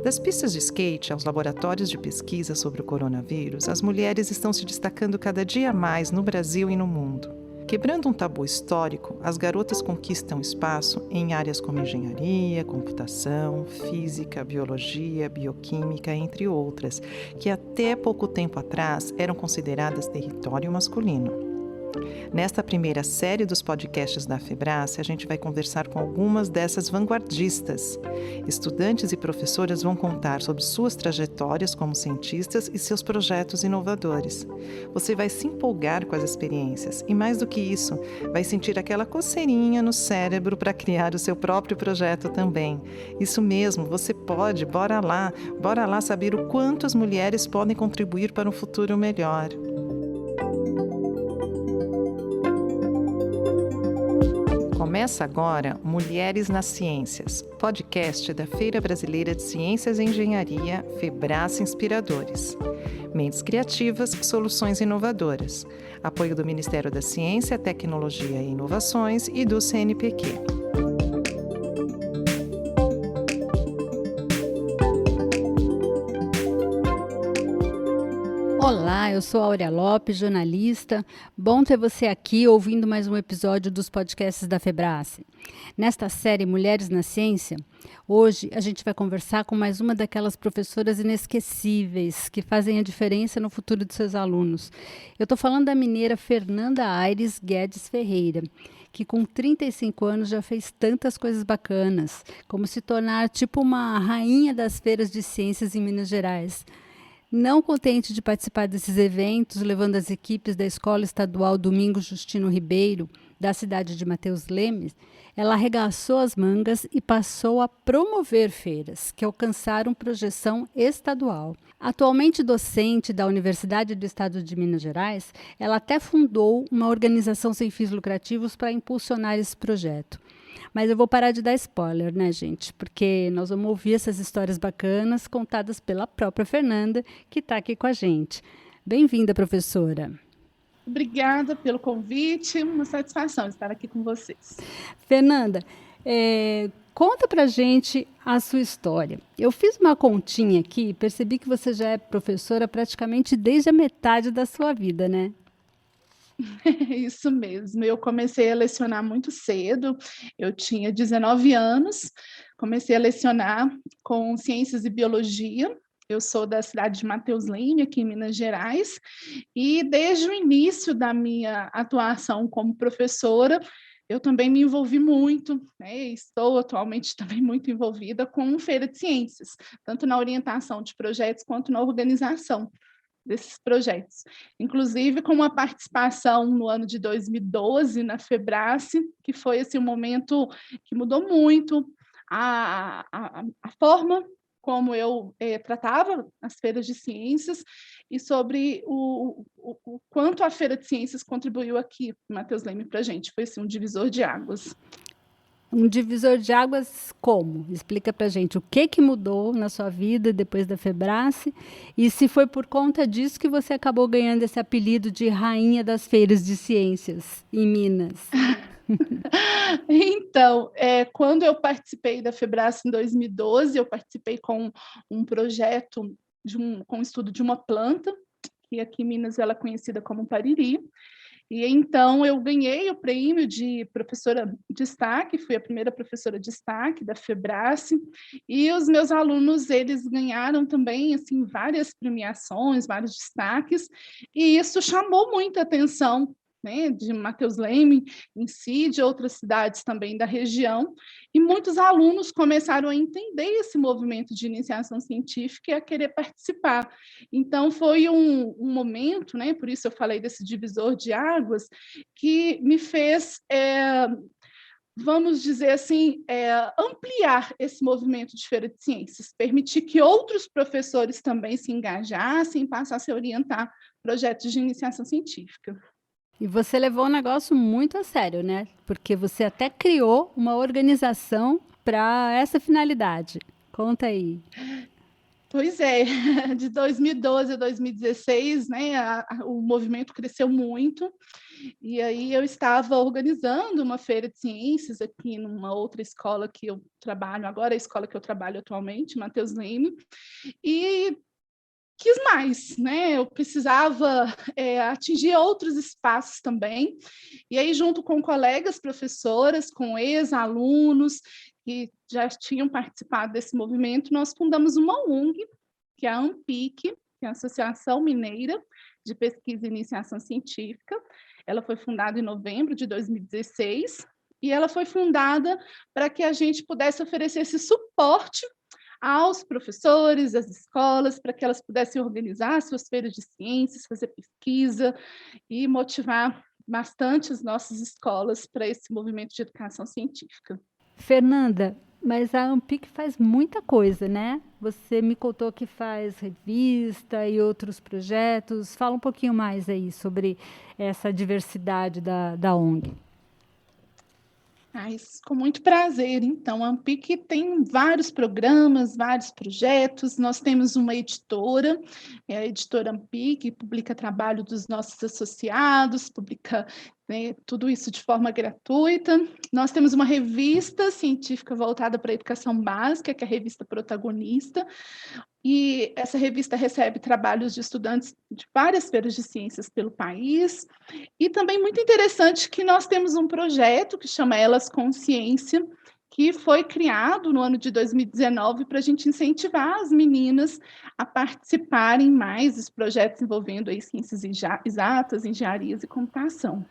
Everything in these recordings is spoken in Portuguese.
Das pistas de skate aos laboratórios de pesquisa sobre o coronavírus, as mulheres estão se destacando cada dia mais no Brasil e no mundo. Quebrando um tabu histórico, as garotas conquistam espaço em áreas como engenharia, computação, física, biologia, bioquímica, entre outras, que até pouco tempo atrás eram consideradas território masculino. Nesta primeira série dos podcasts da Febrace, a gente vai conversar com algumas dessas vanguardistas. Estudantes e professoras vão contar sobre suas trajetórias como cientistas e seus projetos inovadores. Você vai se empolgar com as experiências e, mais do que isso, vai sentir aquela coceirinha no cérebro para criar o seu próprio projeto também. Isso mesmo, você pode, bora lá saber o quanto as mulheres podem contribuir para um futuro melhor. Começa agora Mulheres nas Ciências, podcast da Feira Brasileira de Ciências e Engenharia, Febrace Inspiradores. Mentes criativas, soluções inovadoras. Apoio do Ministério da Ciência, Tecnologia e Inovações e do CNPq. Olá, eu sou Áurea Lopes, jornalista. Bom ter você aqui ouvindo mais um episódio dos podcasts da Febrace. Nesta série Mulheres na Ciência, hoje a gente vai conversar com mais uma daquelas professoras inesquecíveis que fazem a diferença no futuro de seus alunos. Eu estou falando da mineira Fernanda Aires Guedes Ferreira, que com 35 anos já fez tantas coisas bacanas, como se tornar tipo uma rainha das feiras de ciências em Minas Gerais. Não contente de participar desses eventos, levando as equipes da Escola Estadual Domingos Justino Ribeiro, da cidade de Mateus Leme, ela arregaçou as mangas e passou a promover feiras, que alcançaram projeção estadual. Atualmente docente da Universidade do Estado de Minas Gerais, ela até fundou uma organização sem fins lucrativos para impulsionar esse projeto. Mas eu vou parar de dar spoiler, né, gente? Porque nós vamos ouvir essas histórias bacanas contadas pela própria Fernanda, que está aqui com a gente. Bem-vinda, professora. Obrigada pelo convite, uma satisfação estar aqui com vocês. Fernanda, conta pra gente a sua história. Eu fiz uma continha aqui e percebi que você já é professora praticamente desde a metade da sua vida, né? Isso mesmo, eu comecei a lecionar muito cedo, eu tinha 19 anos, comecei a lecionar com ciências e biologia. Eu sou da cidade de Mateus Leme, aqui em Minas Gerais, e desde o início da minha atuação como professora, eu também me envolvi muito, né? Estou atualmente também muito envolvida com Feira de Ciências, tanto na orientação de projetos quanto na organização desses projetos, inclusive com uma participação no ano de 2012 na Febrace, que foi assim, um momento que mudou muito a forma como eu tratava as feiras de ciências e sobre o quanto a Feira de Ciências contribuiu aqui, Mateus Leme, para a gente. Foi assim, um divisor de águas. Um divisor de águas como? Explica pra gente o que mudou na sua vida depois da Febrace e se foi por conta disso que você acabou ganhando esse apelido de Rainha das Feiras de Ciências em Minas. Então, quando eu participei da Febrace em 2012, eu participei com um projeto com o estudo de uma planta, que aqui em Minas ela é conhecida como pariri. E então eu ganhei o prêmio de professora de destaque, fui a primeira professora de destaque da Febrace, e os meus alunos, eles ganharam também assim várias premiações, vários destaques, e isso chamou muita atenção, né, de Mateus Leme em si, de outras cidades também da região, e muitos alunos começaram a entender esse movimento de iniciação científica e a querer participar. Então, foi um momento, né, por isso eu falei desse divisor de águas, que me fez, vamos dizer assim, ampliar esse movimento de Feira de Ciências, permitir que outros professores também se engajassem e passassem a orientar projetos de iniciação científica. E você levou o negócio muito a sério, né? Porque você até criou uma organização para essa finalidade. Conta aí. Pois é, de 2012 a 2016, né, o movimento cresceu muito, e aí eu estava organizando uma feira de ciências aqui numa outra escola que eu trabalho agora, a escola que eu trabalho atualmente, Matheus Leme, e quis mais, né? Eu precisava atingir outros espaços também. E aí, junto com colegas professoras, com ex-alunos que já tinham participado desse movimento, nós fundamos uma ONG, que é a AMPIC, que é a Associação Mineira de Pesquisa e Iniciação Científica. Ela foi fundada em novembro de 2016 e ela foi fundada para que a gente pudesse oferecer esse suporte aos professores, às escolas, para que elas pudessem organizar suas feiras de ciências, fazer pesquisa e motivar bastante as nossas escolas para esse movimento de educação científica. Fernanda, mas a Ampic faz muita coisa, né? Você me contou que faz revista e outros projetos. Fala um pouquinho mais aí sobre essa diversidade da ONG. Com muito prazer. Então, a Ampic tem vários programas, vários projetos. Nós temos uma editora, é a editora Ampic, que publica trabalho dos nossos associados, publica, né, tudo isso de forma gratuita. Nós temos uma revista científica voltada para a educação básica, que é a revista Protagonista, e essa revista recebe trabalhos de estudantes de várias feiras de ciências pelo país. E também muito interessante que nós temos um projeto que chama Elas Consciência, que foi criado no ano de 2019 para a gente incentivar as meninas a participarem mais dos projetos envolvendo aí ciências exatas, engenharias e computação.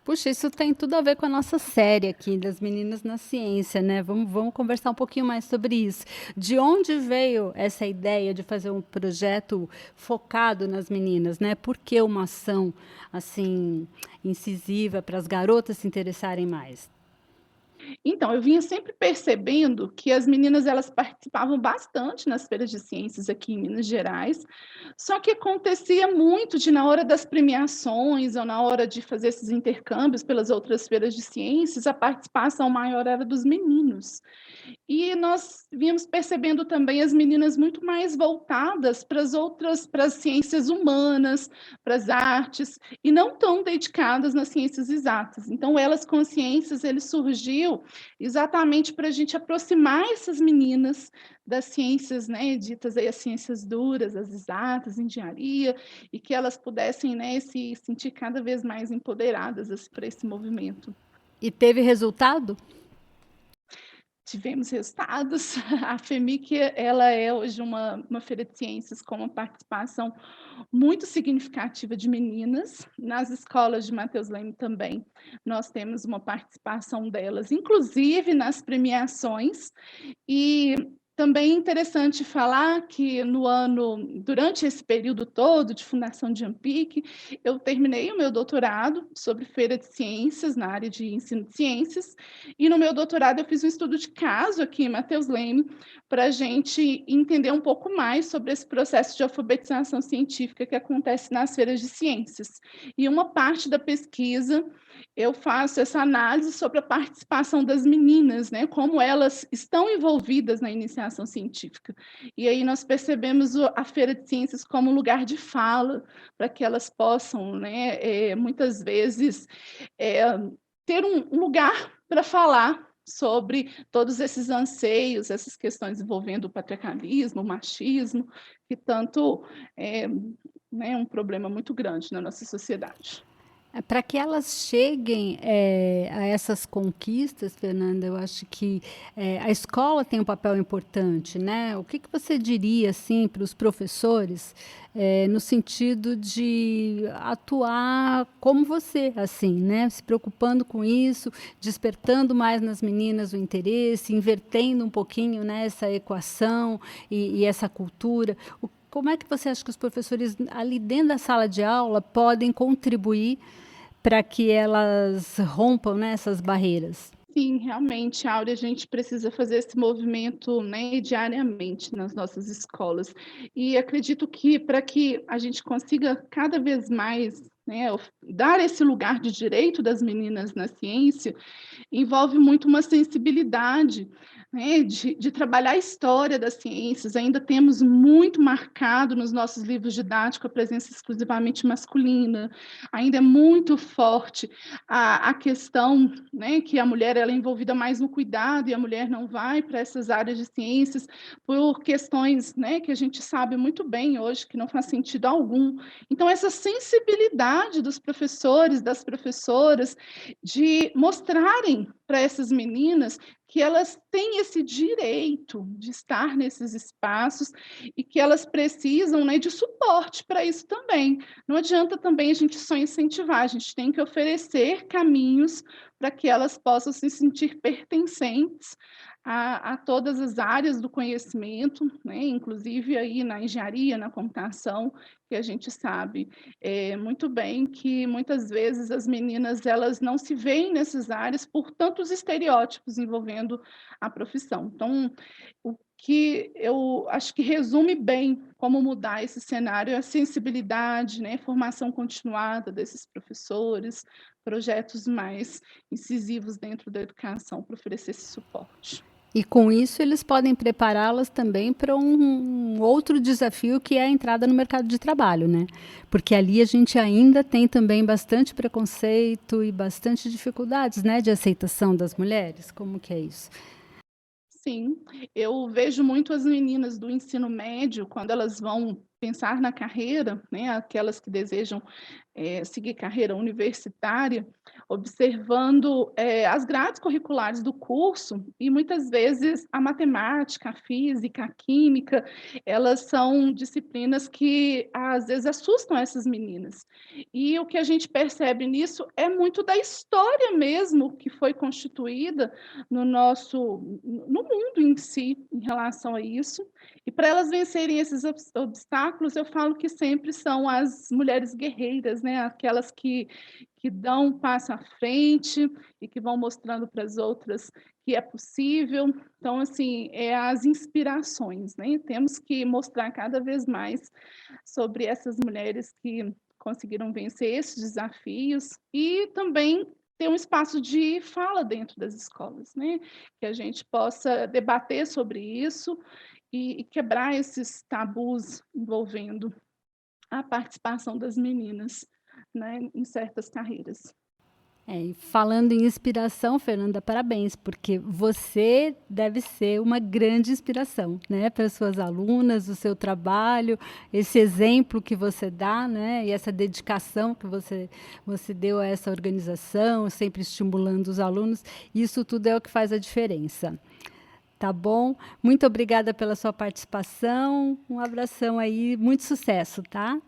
Puxa, isso tem tudo a ver com a nossa série aqui das Meninas na Ciência, né? Vamos conversar um pouquinho mais sobre isso. De onde veio essa ideia de fazer um projeto focado nas meninas, né? Por que uma ação assim incisiva para as garotas se interessarem mais? Então, eu vinha sempre percebendo que as meninas elas participavam bastante nas feiras de ciências aqui em Minas Gerais, só que acontecia muito de, na hora das premiações ou na hora de fazer esses intercâmbios pelas outras feiras de ciências, a participação maior era dos meninos. E nós vínhamos percebendo também as meninas muito mais voltadas para as ciências humanas, para as artes, e não tão dedicadas nas ciências exatas. Então, Elas Consciências, ele surgiu exatamente para a gente aproximar essas meninas das ciências, né, ditas aí as ciências duras, as exatas, engenharia, e que elas pudessem, né, se sentir cada vez mais empoderadas para esse movimento. E teve resultado? Tivemos resultados. A FEMIC, ela é hoje uma feira de ciências com uma participação muito significativa de meninas. Nas escolas de Matheus Leme também, nós temos uma participação delas, inclusive nas premiações. E também é interessante falar que durante esse período todo de fundação de Ampic, eu terminei o meu doutorado sobre feira de ciências, na área de ensino de ciências, e no meu doutorado eu fiz um estudo de caso aqui em Matheus Leme, para a gente entender um pouco mais sobre esse processo de alfabetização científica que acontece nas feiras de ciências. E uma parte da pesquisa eu faço essa análise sobre a participação das meninas, né, como elas estão envolvidas na iniciação científica. E aí nós percebemos a Feira de Ciências como um lugar de fala, para que elas possam, né, muitas vezes, ter um lugar para falar sobre todos esses anseios, essas questões envolvendo o patriarcalismo, o machismo, que tanto é, né, um problema muito grande na nossa sociedade. Para que elas cheguem a essas conquistas, Fernanda, eu acho que a escola tem um papel importante, né? O que você diria assim para os professores no sentido de atuar como você, assim, né? Se preocupando com isso, despertando mais nas meninas o interesse, invertendo um pouquinho, né, essa equação e essa cultura. Como é que você acha que os professores ali dentro da sala de aula podem contribuir para que elas rompam, né, essas barreiras? Sim, realmente, Áurea, a gente precisa fazer esse movimento, né, diariamente nas nossas escolas. E acredito que para que a gente consiga cada vez mais né, dar esse lugar de direito das meninas na ciência envolve muito uma sensibilidade, né, de trabalhar a história das ciências. Ainda temos muito marcado nos nossos livros didáticos a presença exclusivamente masculina, ainda é muito forte a questão, né, que a mulher ela é envolvida mais no cuidado e a mulher não vai para essas áreas de ciências por questões, né, que a gente sabe muito bem hoje que não faz sentido algum. Então, essa sensibilidade dos professores, das professoras, de mostrarem para essas meninas que elas têm esse direito de estar nesses espaços e que elas precisam, né, de suporte para isso também. Não adianta também a gente só incentivar, a gente tem que oferecer caminhos para que elas possam se sentir pertencentes a todas as áreas do conhecimento, né, inclusive aí na engenharia, na computação, que a gente sabe muito bem que muitas vezes as meninas elas não se veem nessas áreas por tantos estereótipos envolvendo a profissão. Então, o que eu acho que resume bem como mudar esse cenário é a sensibilidade, né, formação continuada desses professores, projetos mais incisivos dentro da educação para oferecer esse suporte. E com isso eles podem prepará-las também para um outro desafio, que é a entrada no mercado de trabalho, né? Porque ali a gente ainda tem também bastante preconceito e bastante dificuldades, né, de aceitação das mulheres. Como que é isso? Sim, eu vejo muito as meninas do ensino médio, quando elas vão pensar na carreira, né, aquelas que desejam seguir carreira universitária, observando as grades curriculares do curso, e muitas vezes a matemática, a física, a química, elas são disciplinas que às vezes assustam essas meninas. E o que a gente percebe nisso é muito da história mesmo que foi constituída no mundo em si, em relação a isso. E para elas vencerem esses obstáculos, eu falo que sempre são as mulheres guerreiras, né? Aquelas que dão um passo à frente e que vão mostrando para as outras que é possível. Então, assim, as inspirações, né? Temos que mostrar cada vez mais sobre essas mulheres que conseguiram vencer esses desafios e também ter um espaço de fala dentro das escolas, né? Que a gente possa debater sobre isso e quebrar esses tabus envolvendo a participação das meninas, né, em certas carreiras. E falando em inspiração, Fernanda, parabéns, porque você deve ser uma grande inspiração, né, para as suas alunas, o seu trabalho, esse exemplo que você dá, né, e essa dedicação que você deu a essa organização, sempre estimulando os alunos, isso tudo é o que faz a diferença. Tá bom? Muito obrigada pela sua participação, um abração aí, muito sucesso, tá?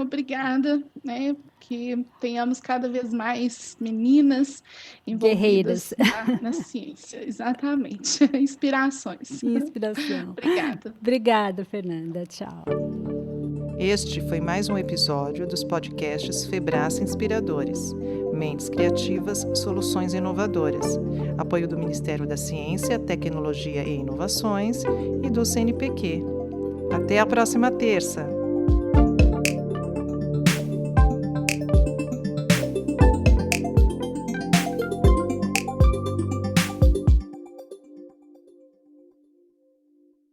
Obrigada, né? Que tenhamos cada vez mais meninas envolvidas na ciência. Exatamente. Inspirações. Inspiração. Obrigada. Obrigada, Fernanda. Tchau. Este foi mais um episódio dos podcasts Febrace Inspiradores. Mentes Criativas, Soluções Inovadoras. Apoio do Ministério da Ciência, Tecnologia e Inovações e do CNPq. Até a próxima terça!